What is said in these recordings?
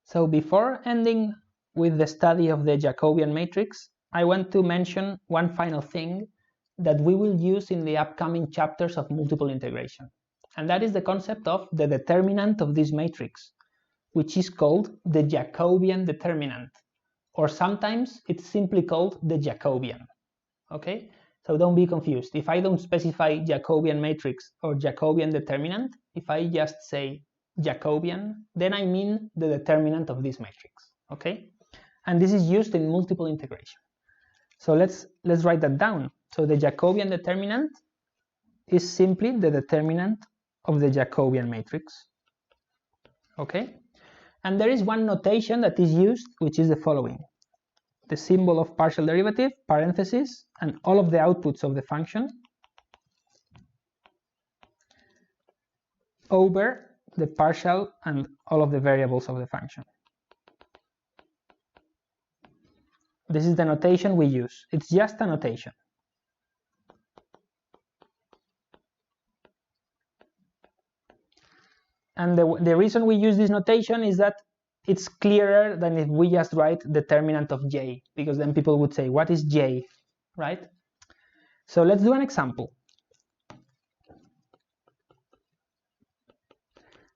So before ending with the study of the Jacobian matrix, I want to mention one final thing that we will use in the upcoming chapters of multiple integration. And that is the concept of the determinant of this matrix, which is called the Jacobian determinant, or sometimes it's simply called the Jacobian. Okay? So don't be confused. If I don't specify Jacobian matrix or Jacobian determinant, if I just say Jacobian, then I mean the determinant of this matrix. Okay? And this is used in multiple integration. So let's write that down. So the Jacobian determinant is simply the determinant of the Jacobian matrix. Okay? And there is one notation that is used, which is the following. The symbol of partial derivative, parentheses, and all of the outputs of the function over the partial and all of the variables of the function. This is the notation we use. It's just a notation. And the reason we use this notation is that it's clearer than if we just write determinant of J, because then people would say, what is J, right? So let's do an example.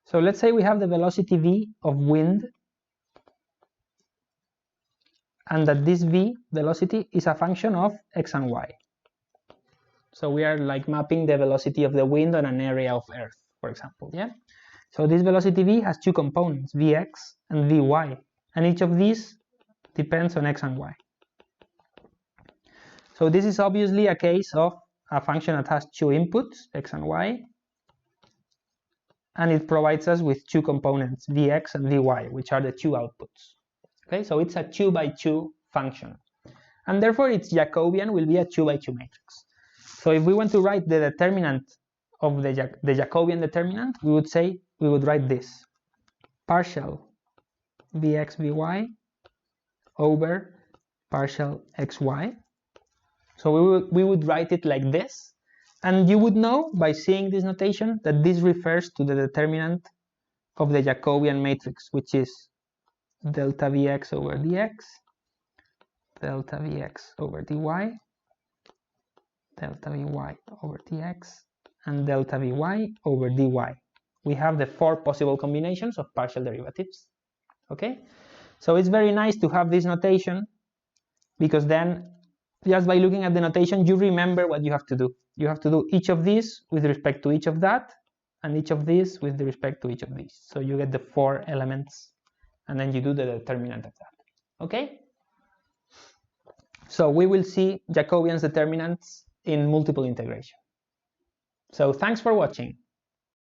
So let's say we have the velocity v of wind, and that this v velocity is a function of x and y. So we are like mapping the velocity of the wind on an area of Earth, for example, yeah? So this velocity v has two components, vx and vy, and each of these depends on x and y. So this is obviously a case of a function that has two inputs, x and y, and it provides us with two components, vx and vy, which are the two outputs. Okay, so it's a 2 by 2 function, and therefore its Jacobian will be a 2 by 2 matrix. So if we want to write the determinant of the Jacobian determinant, we would write this: partial vx vy over partial xy. So we would write it like this, and you would know by seeing this notation that this refers to the determinant of the Jacobian matrix, which is delta vx over dx, delta vx over dy, delta vy over dx, and delta vy over dy. We have the four possible combinations of partial derivatives. Okay, so it's very nice to have this notation, because then just by looking at the notation you remember what you have to do. You have to do each of these with respect to each of that, and each of these with respect to each of these. So you get the four elements, and then you do the determinant of that. Okay, so we will see Jacobian's determinants in multiple integration. So thanks for watching.